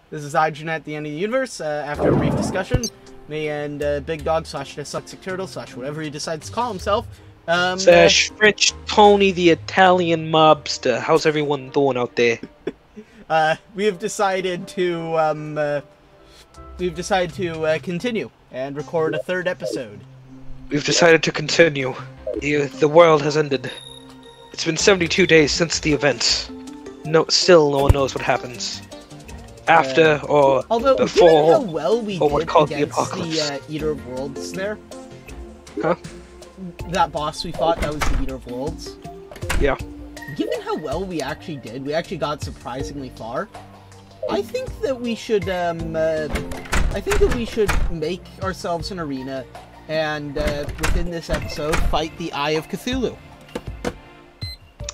This is Hydrogen at the end of the universe. After a brief discussion, me and Big Dog / Dyslexic Turtle / whatever he decides to call himself. French Tony the Italian mobster. How's everyone doing out there? We have decided to continue and record a third episode. We've decided to continue. The world has ended. It's been 72 days since the event. Still no one knows what happens. After or before, how well we or what did caused the against apocalypse. the Eater of Worlds there. Huh? That boss we fought, that was the Eater of Worlds. Yeah. Given how well we actually did, we actually got surprisingly far. I think that we should, make ourselves an arena and, within this episode, fight the Eye of Cthulhu.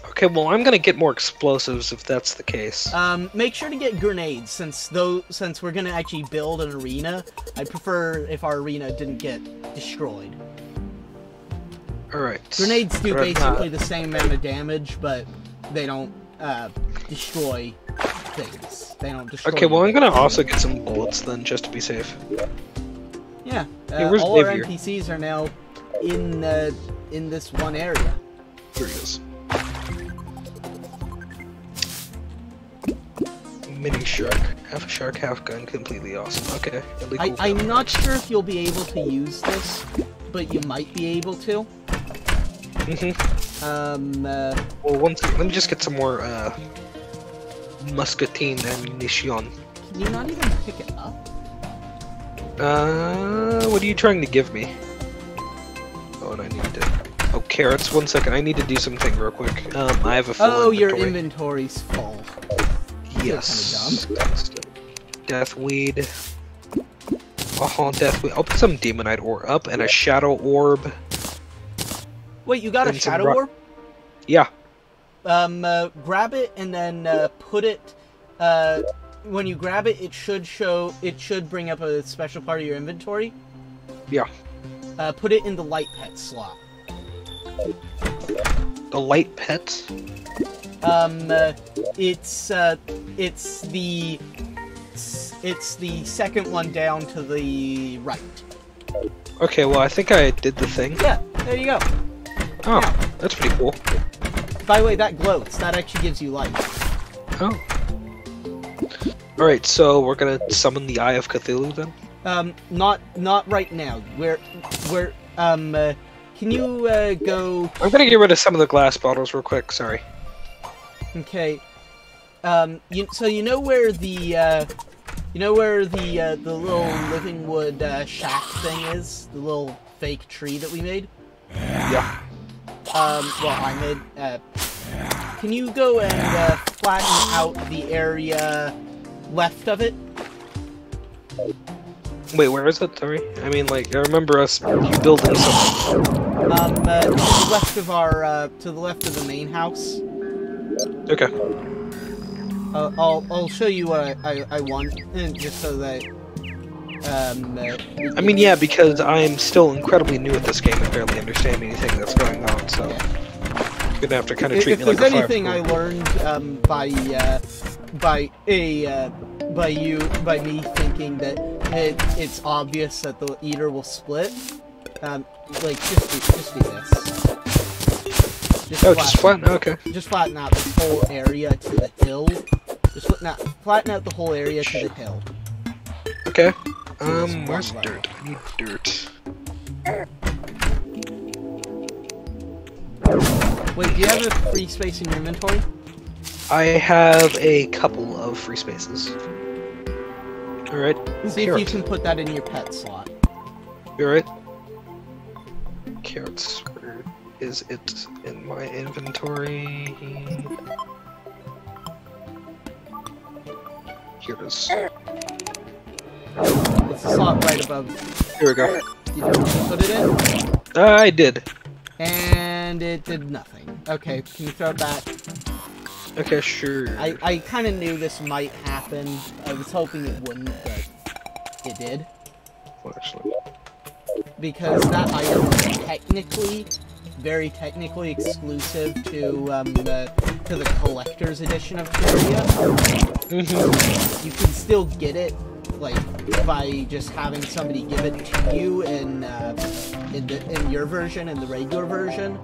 Okay, well, I'm gonna get more explosives if that's the case. Make sure to get grenades, since we're gonna actually build an arena. I'd prefer if our arena didn't get destroyed. Alright. Grenades do basically the same amount of damage, but they don't, destroy things. They don't destroy... Okay, well, I'm gonna also get some bullets then, just to be safe. Yeah, Hey, where's all our Xavier? NPCs are now in this one area. Here he is. Mini shark. Half a shark, half gun. Completely awesome. Okay. I'm not sure if you'll be able to use this, but you might be able to. Well, one second. Let me just get some more, muscatine ammunition. Can you not even pick it up? What are you trying to give me? Oh, and I need to... Oh, carrots. One second. I need to do something real quick. I have a full inventory. Your inventory's full. Yes. Deathweed. Oh, deathweed. I'll put some demonite ore up and a shadow orb. Wait, you got a shadow orb? Yeah. Grab it and then put it. When you grab it, it should bring up a special part of your inventory. Yeah. Put it in the light pet slot. The light pet? It's the second one down to the right. Okay, well, I think I did the thing. Yeah, there you go. Oh, yeah. That's pretty cool. By the way, that glows. That actually gives you light. Oh. Alright, so we're gonna summon the Eye of Cthulhu then? Not right now. Can you, go... I'm gonna get rid of some of the glass bottles real quick, sorry. Okay. So you know where the little living wood, shack thing is? The little fake tree that we made? Yeah. Well, I made, can you go and, flatten out the area left of it? Wait, where is it? Sorry? I mean, like, I remember you building something. To the left of our, to the left of the main house. Okay. I'll show you what I want, just so that, I mean, yeah, because I'm still incredibly new at this game and barely understand anything that's going on, so... Yeah. You're gonna have to kind of treat me like a If there's anything I learned, by me thinking that it's obvious that the Eater will split, like, just do this. Just flatten, okay. Just flatten out the whole area to the hill. Just flatten out the whole area to the hill. Okay. Where's dirt? I need dirt. Wait, do you have a free space in your inventory? I have a couple of free spaces. Alright. See if you can put that in your pet slot. You alright? Carrots. Where is it in my inventory? Here it is. It's the slot right above. Here we go. Did you put it in? I did. And it did nothing. Okay, can you throw it back? Okay, sure. I kind of knew this might happen. I was hoping it wouldn't, but it did. Well, actually. Because that item technically very technically exclusive to the collector's edition of Terraria. You can still get it, like, by just having somebody give it to you in your version, in the regular version.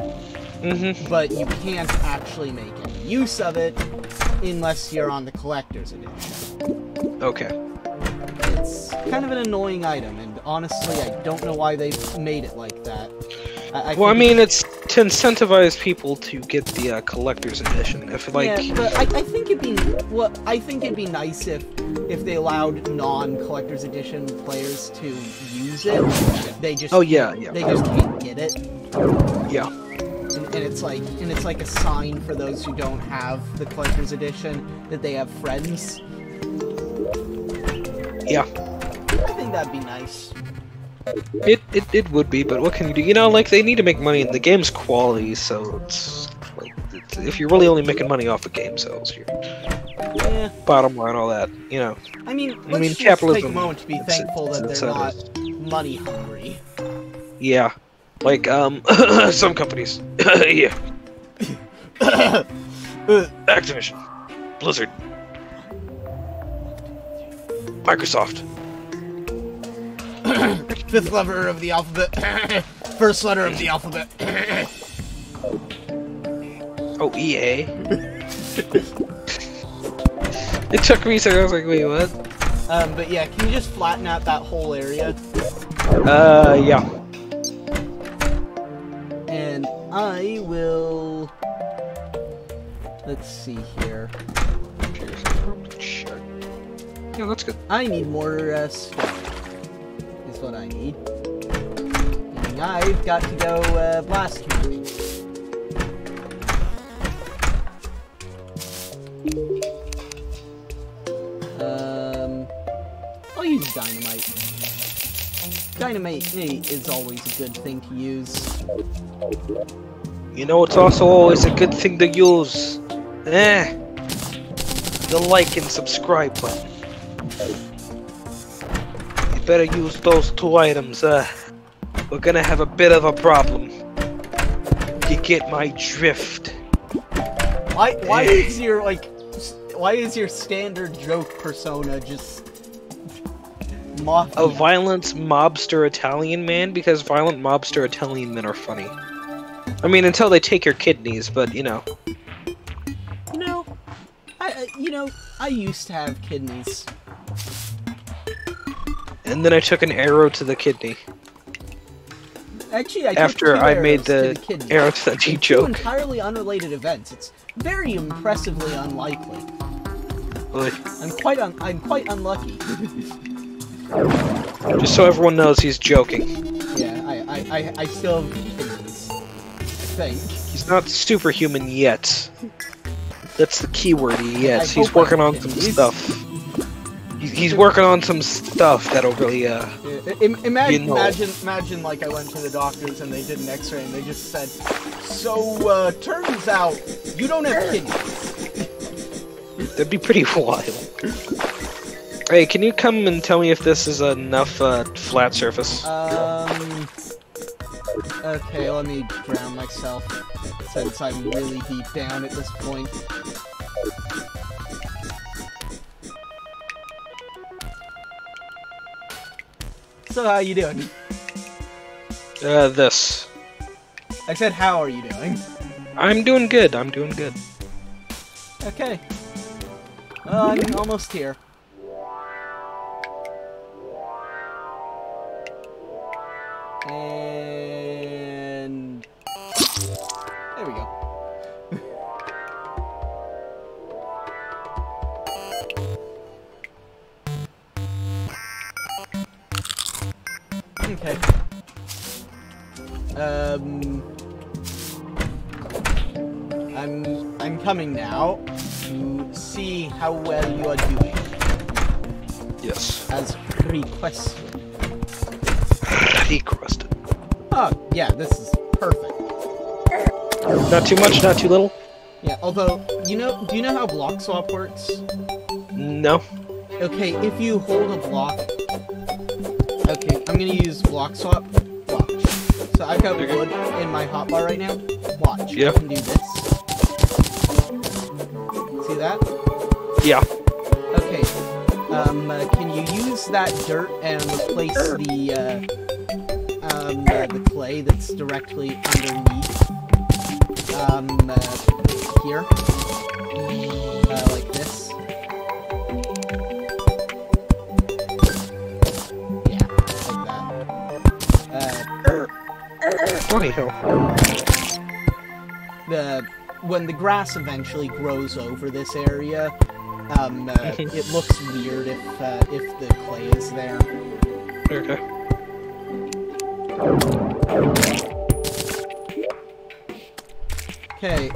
But you can't actually make any use of it unless you're on the collector's edition. Okay. It's kind of an annoying item, and honestly, I don't know why they've made it like that. I mean, it's to incentivize people to get the collector's edition. If like, yeah, but I think it'd be nice if they allowed non-collector's edition players to use it. They just they just can't get it. Yeah. And it's like a sign for those who don't have the collector's edition that they have friends. Yeah. I think that'd be nice. It would be, but what can you do? You know, like, they need to make money, and the game's quality, so it's like, if you're really only making money off of game sales, you're bottom line, all that, you know. I mean, let's just capitalism. take a moment to be thankful that they're not money hungry. Yeah, like some companies. Yeah. Activision, Blizzard, Microsoft. Fifth letter of the alphabet. First letter of the alphabet. Oh, EA. It took me a second. I was like, wait, what? But yeah, can you just flatten out that whole area? Yeah. And I will... Let's see here. Yeah, that's good. I need more stuff. Is what I need. And I've got to go blast camping. I'll use dynamite. Dynamite is always a good thing to use. You know, it's also always a good thing to use. The like and subscribe button. You better use those two items. We're gonna have a bit of a problem. You get my drift. Why is your standard joke persona just mafia? A violent mobster Italian man? Because violent mobster Italian men are funny. I mean, until they take your kidneys, but you know. I used to have kidneys. And then I took an arrow to the kidney. Actually, after I made the arrow to that joke. Two entirely unrelated events. It's very impressively unlikely. Really? I'm quite unlucky. Just so everyone knows, he's joking. Yeah, I still have kidneys. I think. He's not superhuman yet. That's the key word, yet. He's working on some stuff. He's working on some stuff that'll really, Imagine like I went to the doctors and they did an x-ray and they just said, so, turns out, you don't have kidneys. That'd be pretty wild. Hey, can you come and tell me if this is enough, flat surface? Okay, let me drown myself, since I'm really deep down at this point. So how are you doing? This. I said how are you doing? I'm doing good, I'm doing good. Okay. Well, I'm almost here. And... there we go. Okay. I'm coming now to see how well you are doing. Yes. As requested. Requested. Oh, yeah, this is perfect. Not too much, not too little? Yeah, although, do you know how block swap works? No. Okay, if you hold a block... Okay, I'm gonna use block swap. Watch. So I've got wood in my hotbar right now. Watch. Yeah. I can do this. See that? Yeah. Okay. Can you use that dirt and replace the clay that's directly underneath? Here. Like this. Yeah, like that. Bloody hell. When the grass eventually grows over this area, it looks weird if the clay is there. Okay. Okay.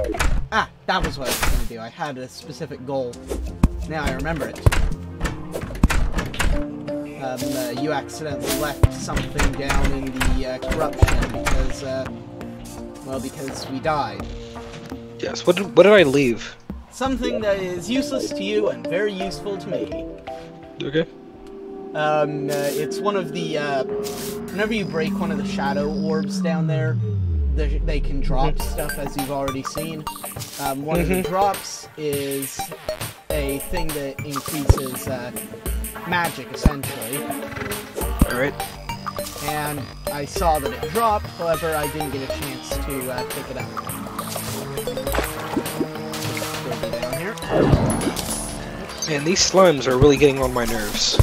Ah, that was what I was gonna do. I had a specific goal. Now I remember it. You accidentally left something down in the corruption because we died. Yes. What did I leave? Something that is useless to you and very useful to me. Okay. It's one of the, whenever you break one of the shadow orbs down there, they can drop stuff, as you've already seen. One of the drops is a thing that increases, magic, essentially. Alright. And I saw that it dropped, however, I didn't get a chance to, pick it up. Go down here. Man, these slimes are really getting on my nerves.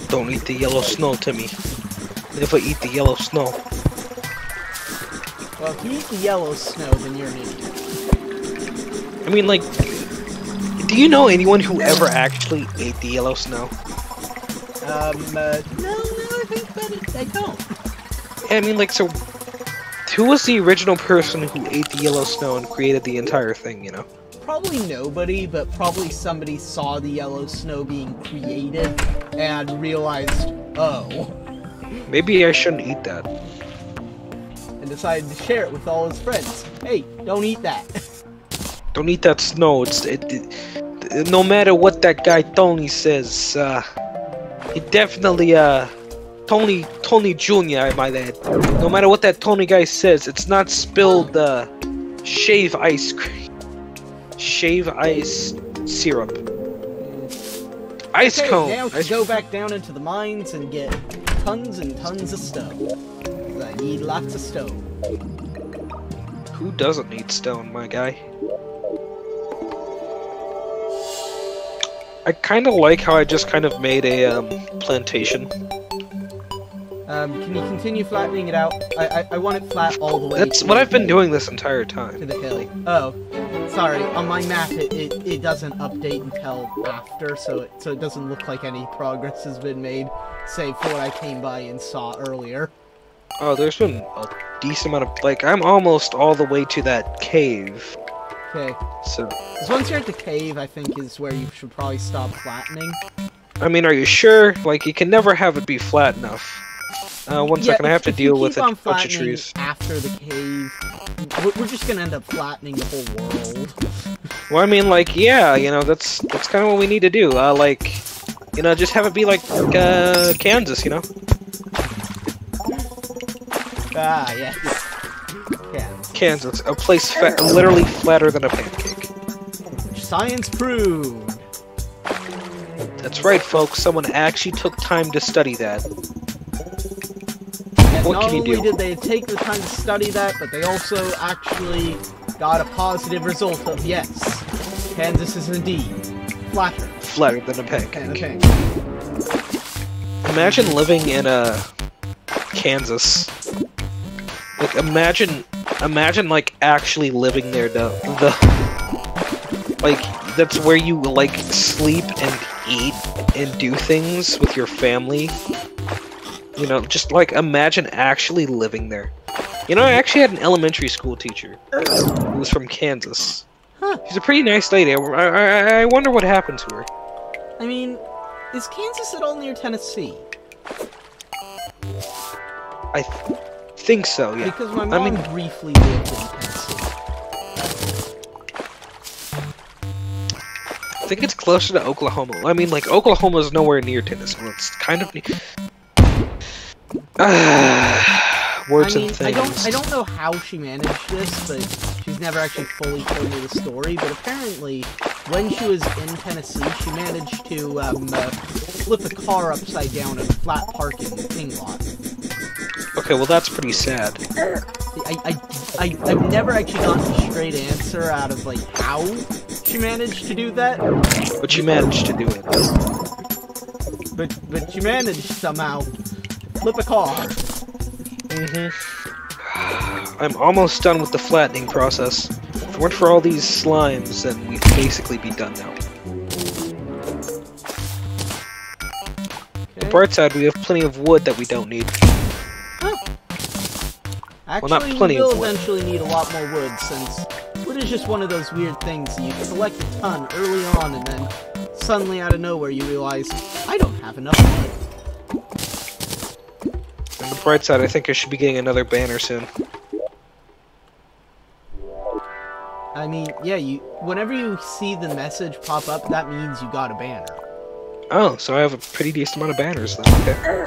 Don't eat the yellow snow, Timmy. Never eat the yellow snow. Well, if you eat the yellow snow, then you're an idiot. I mean, like, do you know anyone who ever actually ate the yellow snow? No, I think that I don't. I mean, like, so, who was the original person who ate the yellow snow and created the entire thing, you know? Probably nobody, but probably somebody saw the yellow snow being created and realized, oh. Maybe I shouldn't eat that. And decided to share it with all his friends. Hey, don't eat that. Don't eat that snow. No matter what that guy Tony says, he definitely, Tony Jr., I might add. No matter what that Tony guy says, it's not spilled, shave ice cream. Shave ice syrup. Ice cone! Now to go back down into the mines and get tons and tons of stone. I need lots of stone. Who doesn't need stone, my guy? I kind of like how I just kind of made a, plantation. Can you continue flattening it out? I want it flat all the way. That's what I've been doing this entire time. To the hilly. Oh, sorry. On my map, it doesn't update until after, so it doesn't look like any progress has been made, save for what I came by and saw earlier. Oh, there's been a decent amount of, like, I'm almost all the way to that cave. Okay. So. Because once you're at the cave, I think is where you should probably stop flattening. I mean, are you sure? Like, you can never have it be flat enough. One second, I have to deal with a bunch of trees. After the cave, we're just gonna end up flattening the whole world. Well, I mean, like, yeah, you know, that's kind of what we need to do. Like, you know, just have it be like Kansas, you know? Ah, yeah. Kansas, a place literally flatter than a pancake. Science proved. That's right, folks. Someone actually took time to study that. And what can you do? Not only did they take the time to study that, but they also actually got a positive result of yes, Kansas is indeed flatter. Flatter than a pancake. Okay. Imagine living in Kansas. Like, imagine like actually living there. Like, that's where you like sleep and eat and do things with your family. You know, just like imagine actually living there. You know, I actually had an elementary school teacher who was from Kansas. Huh. She's a pretty nice lady. I wonder what happened to her. I mean, is Kansas at all near Tennessee? I think so, yeah. Because my mom briefly lived in Tennessee. I think it's closer to Oklahoma. I mean, like, Oklahoma's nowhere near Tennessee. Well, it's kind of... words and things. I don't know how she managed this, but she's never actually fully told me the story, but apparently, when she was in Tennessee, she managed to, flip a car upside down in a flat parking lot. Okay, well that's pretty sad. I've never actually gotten a straight answer out of, like, how she managed to do that. But she managed to do it. But she managed somehow flip a car. I'm almost done with the flattening process. If it weren't for all these slimes, then we'd basically be done now. The bright side, we have plenty of wood that we don't need. Actually, well, not plenty we will of wood. eventually need a lot more wood, since wood is just one of those weird things. You collect a ton early on, and then suddenly out of nowhere you realize, I don't have enough wood. On the bright side, I think I should be getting another banner soon. I mean, yeah, whenever you see the message pop up, that means you got a banner. Oh, so I have a pretty decent amount of banners then, okay.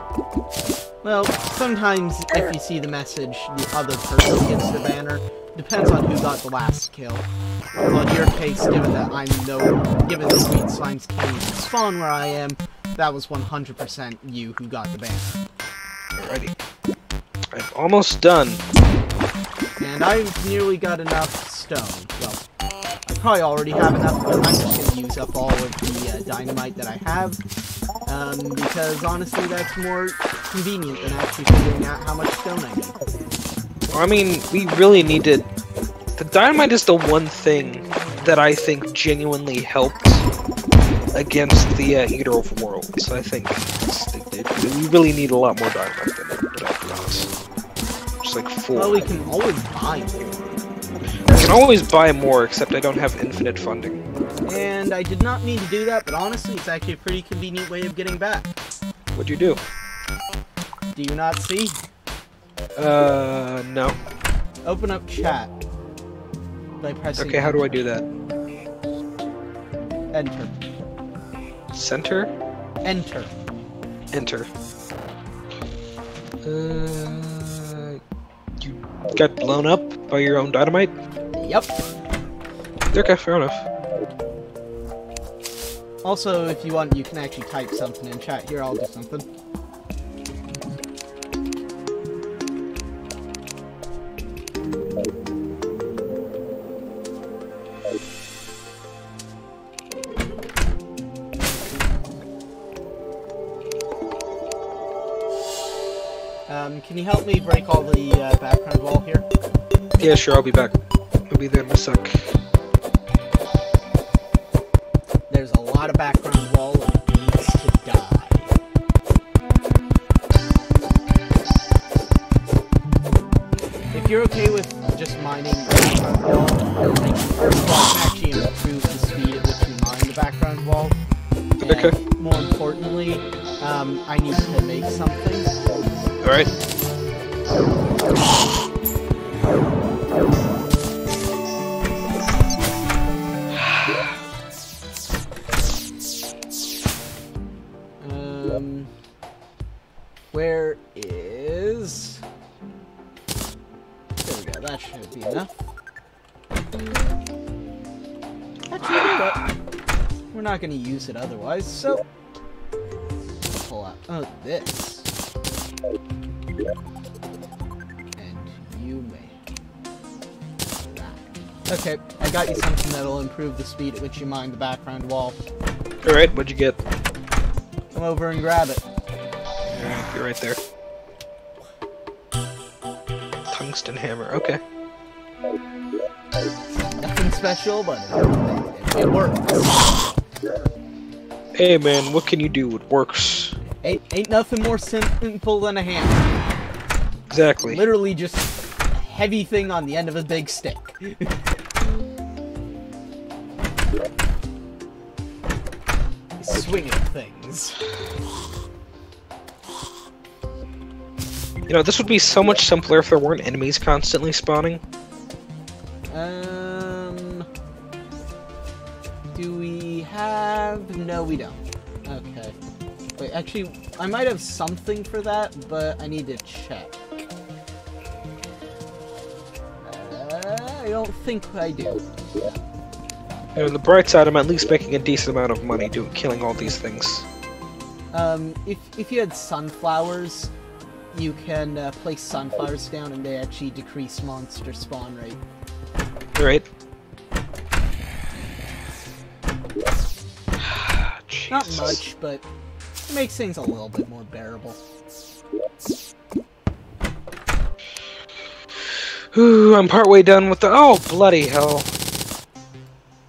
Well, sometimes if you see the message, the other person gets the banner. Depends on who got the last kill. Well, in your case, given that given the green slimes can't even spawn where I am, that was 100% you who got the banner. Alrighty. I'm almost done. And I've nearly got enough stone. Well, I probably already have enough, but I'm just going to use up all of the dynamite that I have. Because honestly, that's more convenient than actually figuring out how much stone I need. I mean, we really need to... The dynamite is the one thing that I think genuinely helped against the Eater of Worlds. I think we really need a lot more dynamite than it, but I'll be honest. Just like 4. Well, we can always buy more. I can always buy more, except I don't have infinite funding. And I did not mean to do that, but honestly, it's actually a pretty convenient way of getting back. What'd you do? Do you not see? No. Open up chat by pressing... Okay, how do I do that? Enter. Center? Enter. Enter. You got blown up by your own dynamite? Yep. Okay, fair enough. Also, if you want, you can actually type something in chat. Here, I'll do something. Can you help me break all the background wall here? Yeah, sure, I'll be back. I'll be there in a sec. There's a lot of background wall and it needs to die. If you're okay with just mining the background wall, I can actually improve the speed at which you mine the background wall. And okay. More importantly, I need to make something. Alright. Where is... There we go, that should be enough. Actually, you know what? We're not going to use it otherwise, so... Pull out... Oh, this. And you may... That. Okay, I got you something that'll improve the speed at which you mine the background wall. Alright, what'd you get? Come over and grab it. Alright, be right there. Tungsten hammer, okay. Nothing special, but it works. Hey man, what can you do? It works. Ain't nothing more simple than a hammer. Exactly. Literally just heavy thing on the end of a big stick. Swinging things. You know, this would be so much simpler if there weren't enemies constantly spawning. Do we have... No, we don't. Okay. Wait, actually, I might have something for that, but I need to check. I don't think I do. You know, on the bright side, I'm at least making a decent amount of money killing all these things. If you had sunflowers, you can place sunflowers down and they actually decrease monster spawn rate. Right. Not much, but it makes things a little bit more bearable. Ooh, I'm partway done with the... Oh, bloody hell.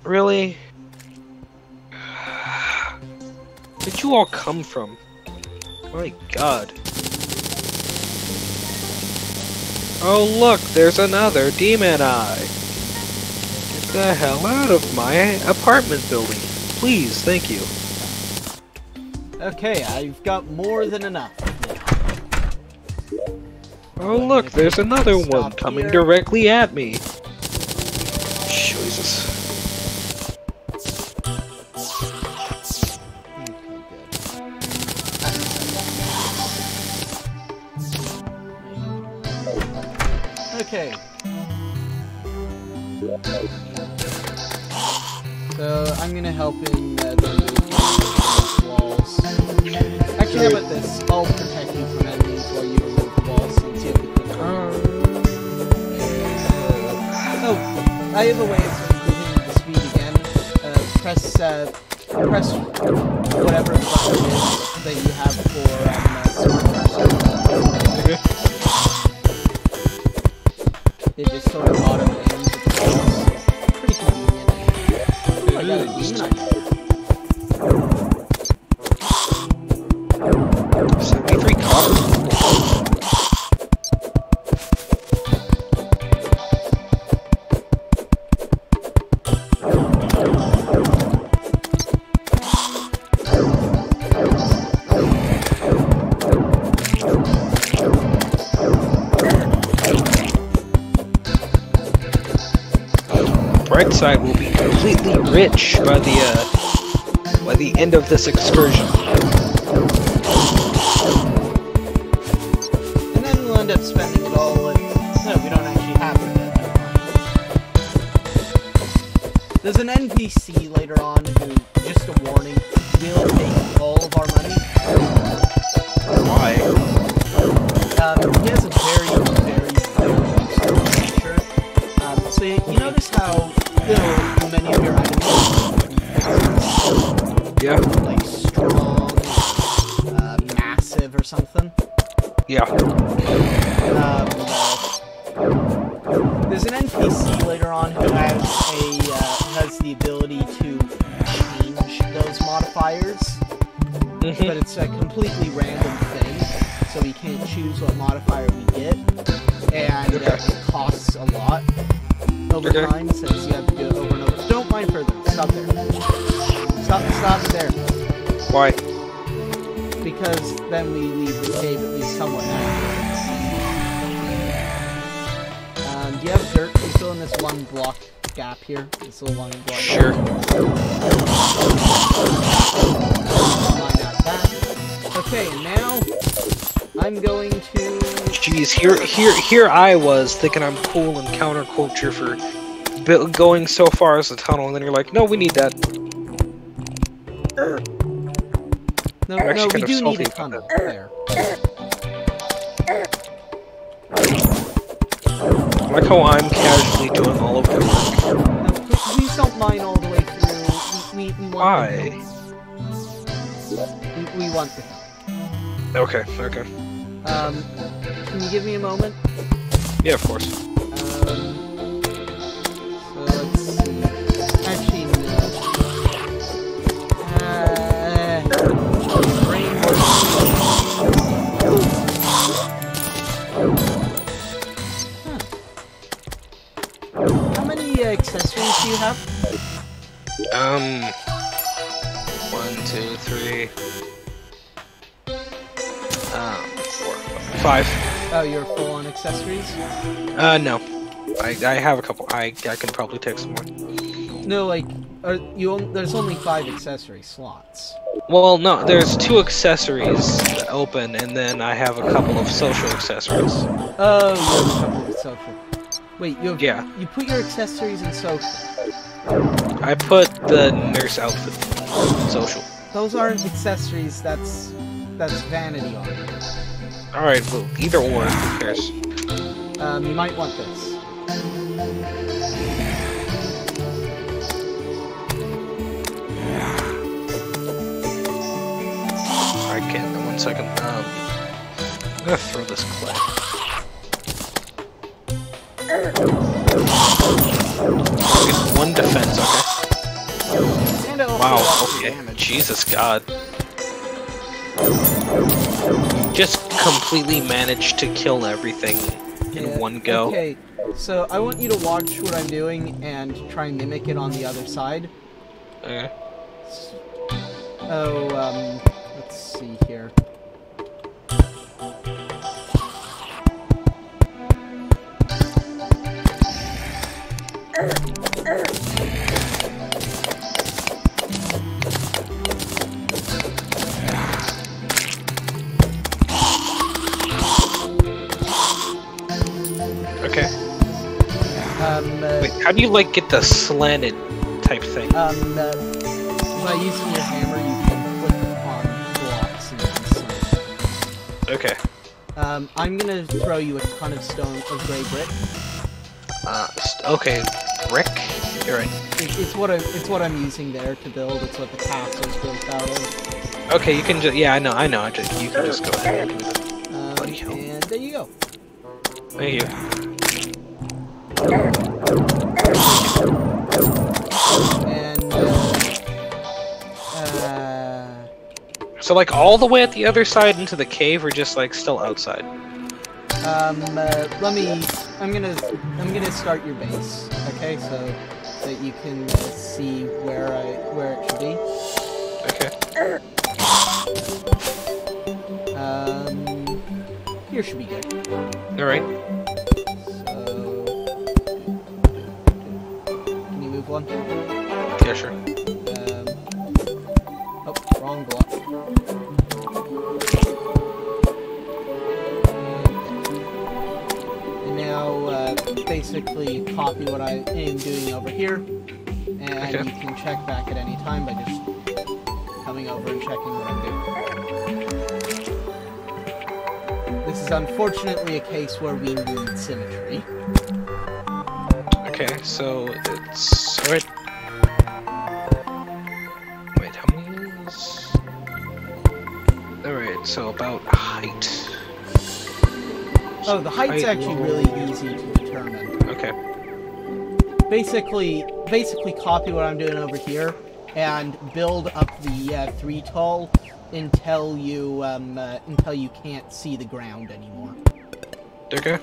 Really? Where'd you all come from? My god. Oh look, there's another demon eye! Get the hell out of my apartment building. Please, thank you. Okay, I've got more than enough. Oh look, there's another one coming directly at me. Jesus. Okay. So I'm gonna help in the walls. Actually, how about this? I'll protect you from enemies while you remove the walls since you have the quick Oh, I have a way of improving the speed again. Press whatever button it is that you have for smart. It just sort of auto-aims at the walls. Pretty convenient. Oh, I got a demon eye. 73 copper. Brightside will be completely rich by the end of this excursion. And then we'll end up spending it all and no, we don't actually have it. There's an NPC later on who, just a warning, will take all of our money. Why? He has a very useful feature. So you notice how many of your items Yeah. like strong, massive or something? Yeah. There's an NPC later on who has the ability to change those modifiers, but it's a completely random thing, so we can't choose what modifier we get, and it costs a lot over time, since you have to do it over and over. Don't mind further. Stop there. Stop there. Why? Because then we leave the cave at least somewhat accurate. Do you have dirt? Can you fill in this one block gap here? This little one block. Sure. Okay, and now I'm going to. Jeez, here I was thinking I'm cool and counterculture for going so far as the tunnel, and then you're like, no, we need that. No, we do need a tunnel there. I like how I'm casually doing all of the work. No, please don't mine all the way through. We want. Why? We want the help. Okay, okay. Can you give me a moment? Yeah, of course. So let's see. Actually, no. Brain huh. 1, 2, 3. 4, 5. Oh, you're full on accessories? No. I have a couple. I can probably take some more. No, like, there's only 5 accessory slots. Well, no, there's 2 accessories that open, and then I have a couple of social accessories. Oh, you have a couple of social. Wait, Yeah. You put your accessories in social. I put the nurse outfit social. Those aren't accessories, that's vanity on it. Alright, well, either or, who cares? You might want this. I can't, 1 second. I'm gonna throw this clay. I'll get 1 defense, okay? Wow, okay. Jesus God. Just completely managed to kill everything in one go. Okay, so I want you to watch what I'm doing and try and mimic it on the other side. Okay. Oh, let's see here. Okay. Wait, how do you, like, get the slanted type thing? By using your hammer, you can flip on blocks and slant. Okay. I'm gonna throw you a ton of gray brick. Okay, brick? You're right. It's what I'm using there to build. It's what the castle's built out of. Okay, you can just, yeah, I know, you can just go ahead and do that. Bloody hell. And there you go. Thank you. And, so, like, all the way at the other side into the cave, or just, like, still outside? I'm gonna start your base, okay, so that you can see where it should be. Okay. Here should be good. Alright. So, can you move one? Yeah, sure. Oh, wrong block. And now, basically copy what I am doing over here, and you can check back at any time by just coming over and checking what I'm doing. This is unfortunately a case where we need symmetry. Okay, so it's... Alright. Wait, how many is... Alright, so about height. Oh, the height's actually really easy to determine. Okay. Basically copy what I'm doing over here, and build up the 3 tall until you can't see the ground anymore. Okay.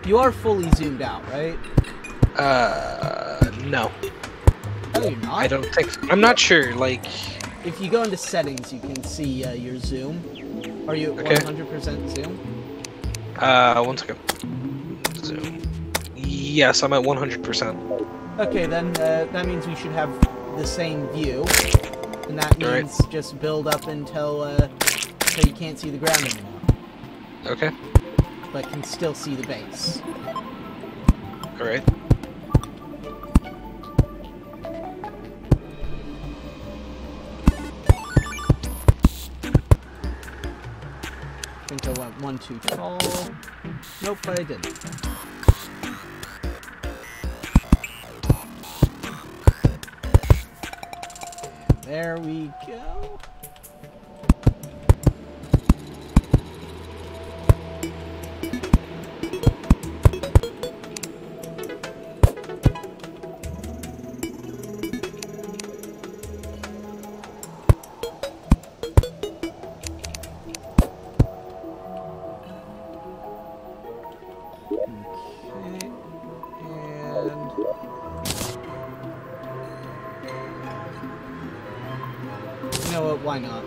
You are fully zoomed out, right? No. Oh, you're not? I don't think so. I'm not sure, like... If you go into settings, you can see your zoom. Are you at 100% zoom? 1 second. Zoom. Yes, I'm at 100%. Okay, then that means we should have the same view. And that means just build up until you can't see the ground anymore. Okay. But can still see the base. Alright. I think I went 1 too tall. Nope, but I didn't. There we go. know what? Why not?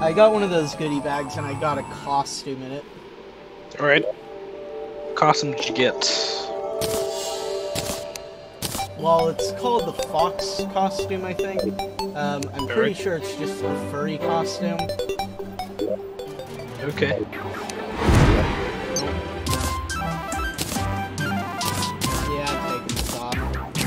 I got one of those goodie bags and I got a costume in it. Alright. Costume did you get? Well, it's called the fox costume, I think. I'm pretty sure it's just a furry costume. Okay. Yeah, I'm taking this off. I don't want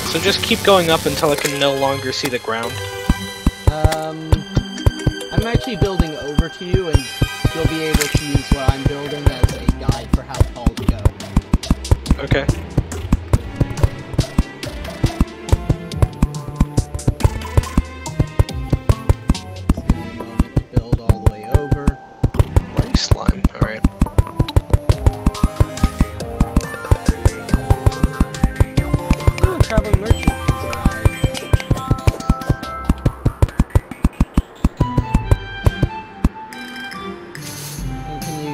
So just keep going up until I can no longer see the ground. I'm actually building over to you, and you'll be able to use what I'm building as a guide for how tall to go. Okay. Just give me a moment to build all the way over. White slime, alright. Ooh, traveling merchant.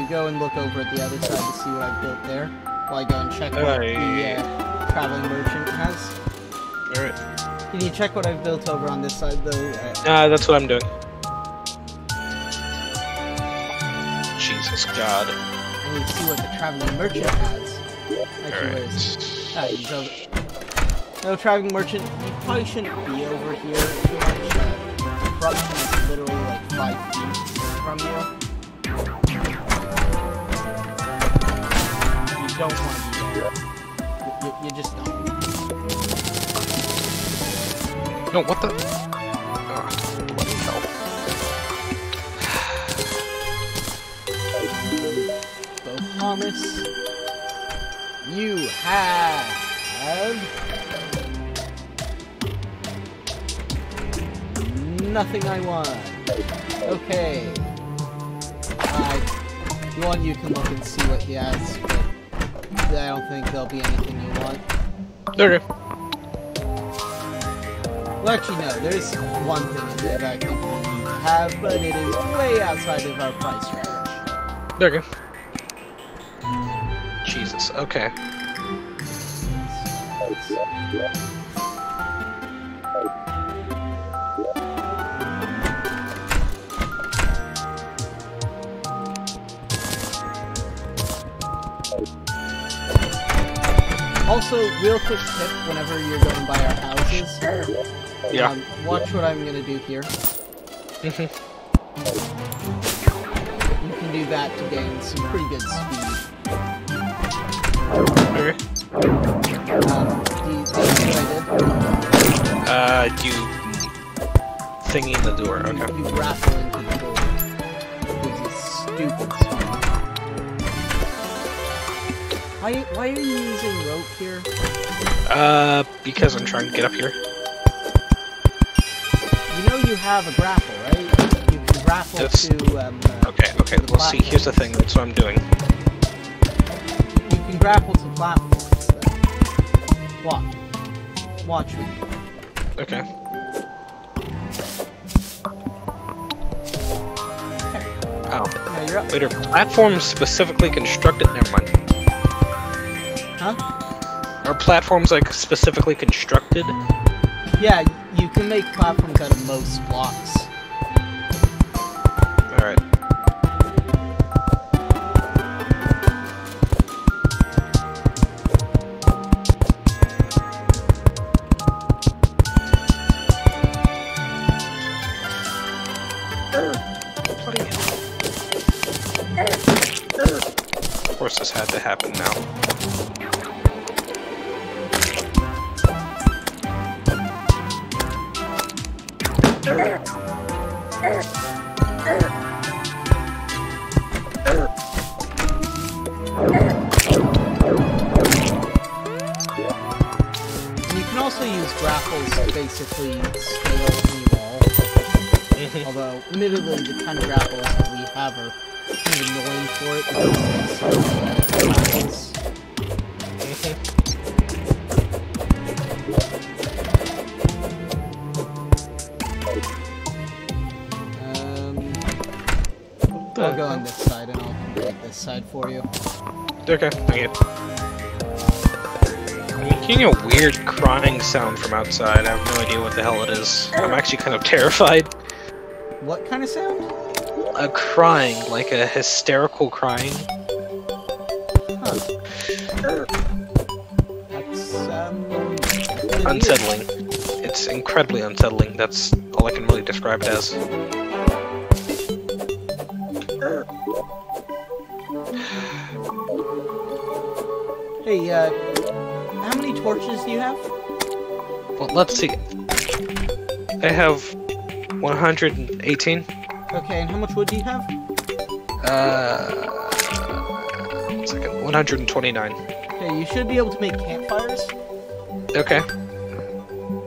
Go and look over at the other side to see what I've built there, while I go and check what the traveling merchant has. Alright. Can you check what I've built over on this side, though? That's what I'm doing. Jesus God. I need to see what the traveling merchant has. Actually, where is he? Ah, he's over. No, traveling merchant, you probably shouldn't be over here too much. The corruption is literally like 5 feet from you. You don't want to be there. You just don't. No, what the? Oh, bloody hell. Thomas, you have nothing I want. Okay. One, you can look and see what he has, but I don't think there'll be anything you want. Okay. Well, actually, no. There's one thing in there that I think we need to have, but it is way outside of our price range. Okay. Jesus, okay. Also, real quick tip, whenever you're going by our houses, watch what I'm gonna do here. You can do that to gain some pretty good speed. Okay. Do you see what I did? You thingy in the door, okay. You grapple into the door. It gives you stupid speed. Why are you using rope here? Because I'm trying to get up here. You know you have a grapple, right? You can grapple to, Okay, well see, here's the thing, that's what I'm doing. You can grapple to platforms, though. Watch me. Okay. Oh. Now you're up. Wait, are platforms specifically constructed? Never mind. Huh? Are platforms, like, specifically constructed? Yeah, you can make platforms out of most blocks. Alright. Of course this had to happen now. And you can also use grapples to basically scale the wall. Although, admittedly, the kind of grapples that we have are kind of annoying for it because it's grapples. I'll go on this side and I'll complete this side for you. Okay, thank you. I'm making a weird crying sound from outside. I have no idea what the hell it is. I'm actually kind of terrified. What kind of sound? A crying, like a hysterical crying. Huh. That's, unsettling. It's incredibly unsettling. That's all I can really describe it as. Hey, how many torches do you have? Well, let's see. I have 118. Okay, and how much wood do you have? 129. Okay, you should be able to make campfires. Okay.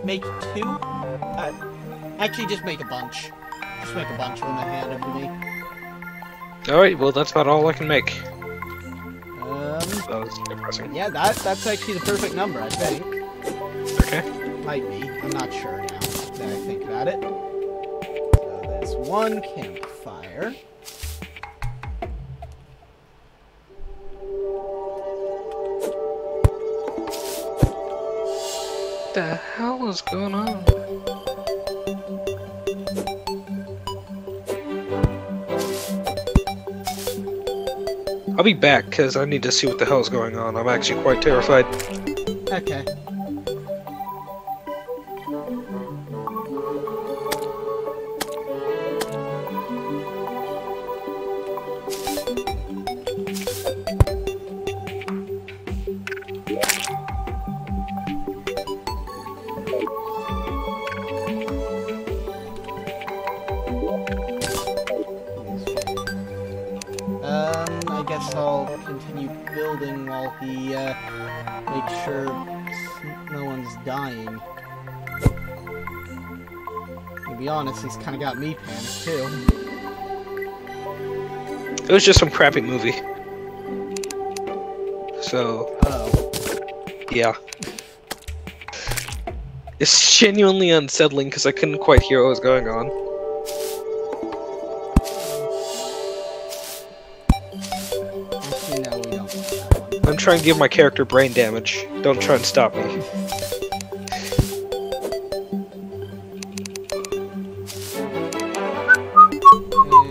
Make 2? Actually, just make a bunch. Just make a bunch when they hand them to me. Alright, well that's about all I can make. Um, That was depressing. yeah, that's actually the perfect number, I think. Okay. Might be. I'm not sure now that I think about it. So there's 1 campfire. What the hell is going on? I'll be back, because I need to see what the hell's going on. I'm actually quite terrified. Okay. I guess I'll continue building while he, makes sure no one's dying. To be honest, he's kinda got me panicked, too. It was just some crappy movie. So, Oh. yeah. It's genuinely unsettling because I couldn't quite hear what was going on. Actually, no, we don't have that one. I'm trying to give my character brain damage. Don't try and stop me.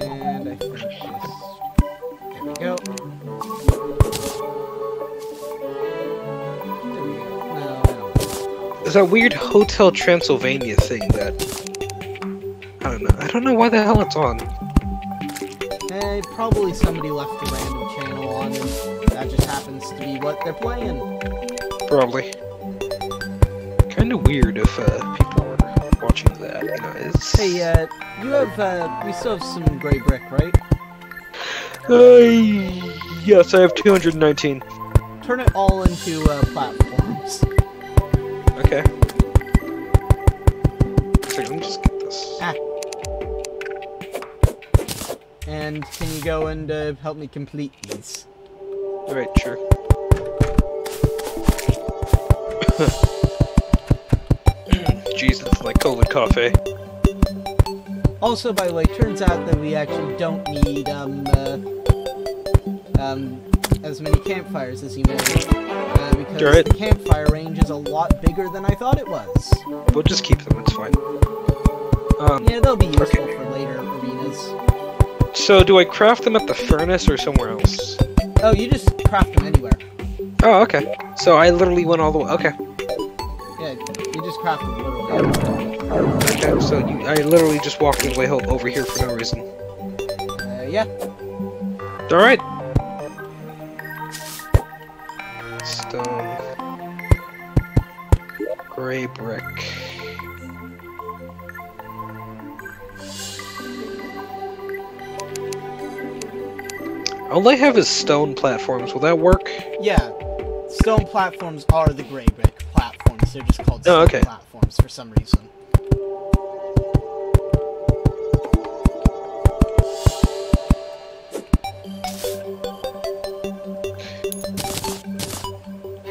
And I think just... There we go. There we go. No, I don't know. There's that weird Hotel Transylvania thing that... I don't know. I don't know why the hell it's on. Probably somebody left a random channel on and that just happens to be what they're playing. Probably. Kinda weird if people were watching that, you know, it's... Hey, you have, we still have some gray brick, right? Yes, I have 219. Turn it all into, platforms. Okay. So let me just get this. Ah. And can you go and, help me complete these? Alright, sure. Jesus, like COVID coffee. Also, by the way, turns out that we actually don't need, as many campfires as you made. Because Right. the campfire range is a lot bigger than I thought it was. We'll just keep them, it's fine. Yeah, they'll be useful okay. for later arenas. So, do I craft them at the furnace or somewhere else? Oh, you just craft them anywhere. Oh, okay. So I literally went all the way. Okay. Yeah, you just craft them literally anywhere. Okay, so I literally just walked all the way over here for no reason. Yeah. Alright. Stone. Gray brick. All I have is stone platforms. Will that work? Yeah. Stone platforms are the gray brick platforms. They're just called stone okay. platforms for some reason.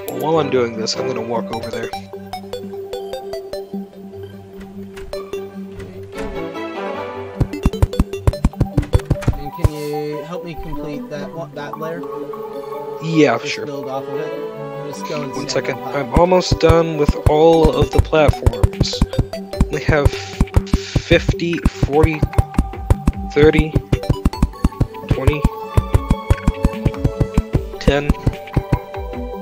Well, while I'm doing this, I'm gonna walk over there. And can you me complete that layer? Yeah, Just sure. build off of it. Just go and 1 stand second. on top. I'm almost done with all of the platforms. We have 50, 40, 30, 20, 10,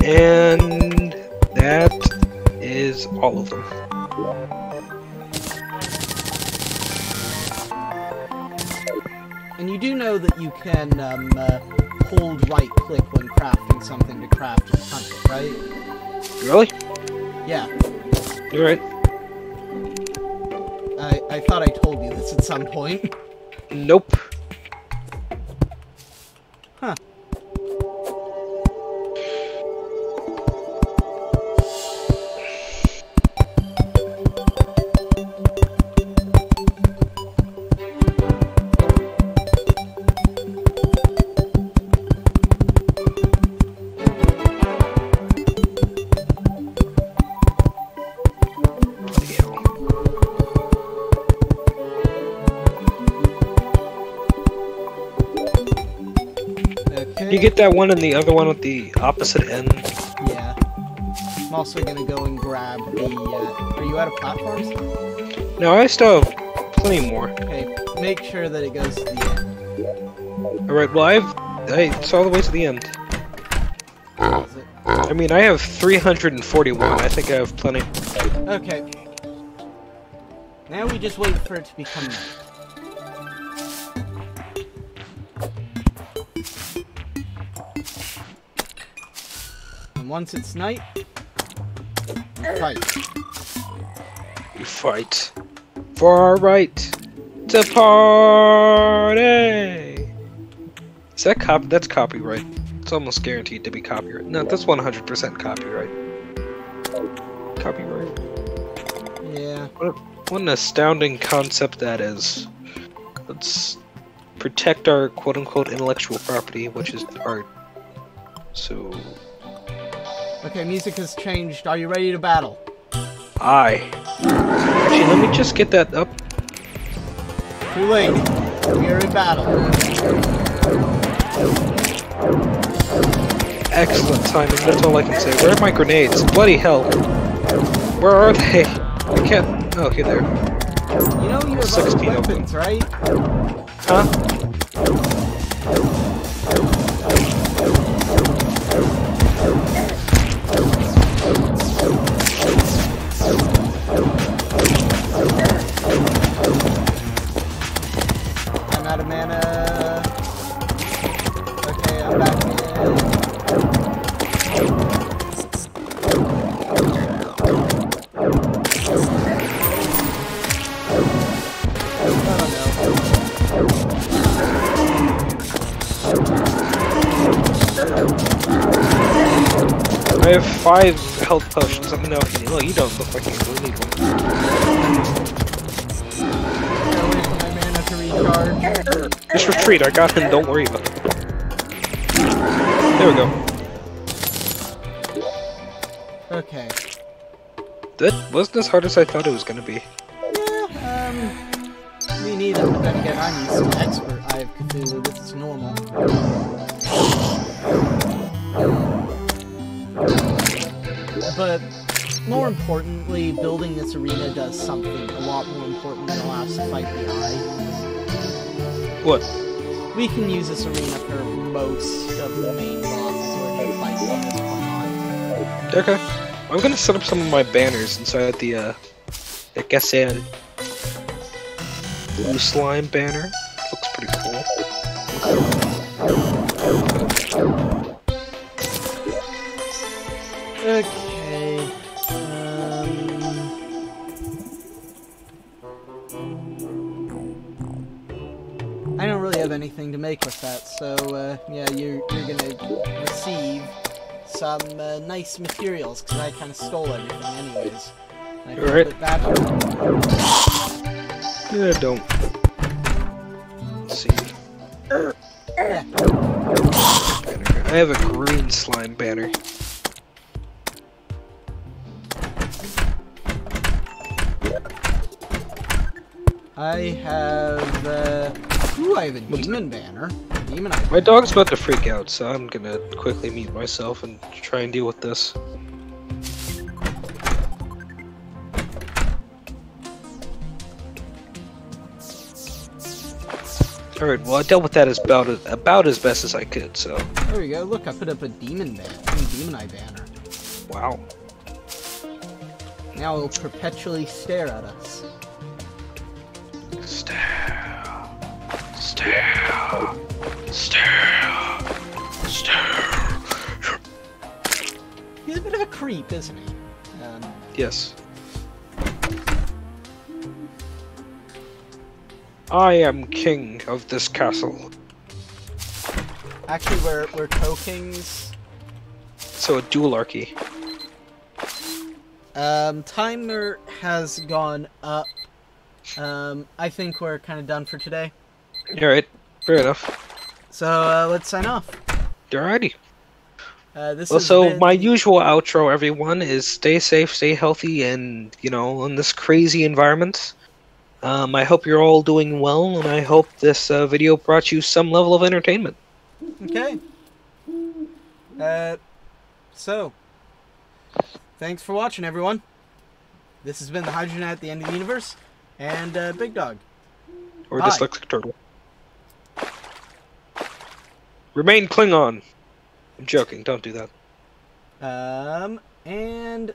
and that is all of them. And you do know that you can hold right click when crafting something to craft and hunt it, right? Really? Yeah. You're right. I thought I told you this at some point. Nope. Huh. You get that one and the other one at the opposite end. Yeah. I'm also gonna go and grab the, are you out of platforms? No, I still have plenty more. Okay, make sure that it goes to the end. Alright, well it's all the way to the end. Is it? I mean, I have 341. I think I have plenty. Okay. Now we just wait for it to become night. And once it's night, you fight. You fight for our right to party. Is that that's copyright. It's almost guaranteed to be copyright. No, that's 100% copyright. Copyright. Yeah. What an astounding concept that is. Let's protect our quote-unquote intellectual property, which is art. So... Okay, music has changed. Are you ready to battle? Aye. Actually, let me just get that up. Too late. We are in battle. Excellent timing, that's all I can say. Where are my grenades? Bloody hell. Where are they? I can't... Oh, here they are. You know you have 16 other of them. weapons, right? Huh? I'm out of mana. Okay, I'm back in. I have 5 health potions. Let me know if you need. Well, you don't look like you really need one. Get away from my mana to recharge. Just retreat. I got him. Don't worry about it. There we go. Okay. That wasn't as hard as I thought it was going to be. Yeah, me neither, but then again, I'm used to expert Eye of Cthulhu. This is normal. But more importantly, building this arena does something a lot more important than the last fight we had. What? We can use this arena for most of the main bosses or new fights from this point on. Okay. I'm going to set up some of my banners inside the, Gassan Blue Slime banner. Looks pretty cool. Okay. I don't really have anything to make with that, so yeah, you're gonna receive some nice materials because I kind of stole everything, anyways. I feel a bit bad for it. Yeah, don't. Let's see. Yeah. I have a green slime banner. I have Ooh, I have a demon banner. Demon eye. My dog's about to freak out, so I'm gonna quickly mute myself and try and deal with this. Alright, well I dealt with that about as best as I could, so... There we go, look, I put up a demon eye banner. Wow. Now it'll perpetually stare at us. Stare. Stare. Stare. Stare. He's a bit of a creep, isn't he? Yes. I am king of this castle. Actually, we're co-kings. So a dualarchy. Timer has gone up. I think we're kind of done for today. Alright, fair enough. So, let's sign off. Alrighty. This Also, has been... my usual outro, everyone, is stay safe, stay healthy, and, you know, in this crazy environment. I hope you're all doing well, and I hope this video brought you some level of entertainment. Okay. So, thanks for watching, everyone. This has been the Hydrogen at the End of the Universe, and Big Dog. Or Bye. Dyslexic Turtle. Remain Klingon. I'm joking, don't do that. And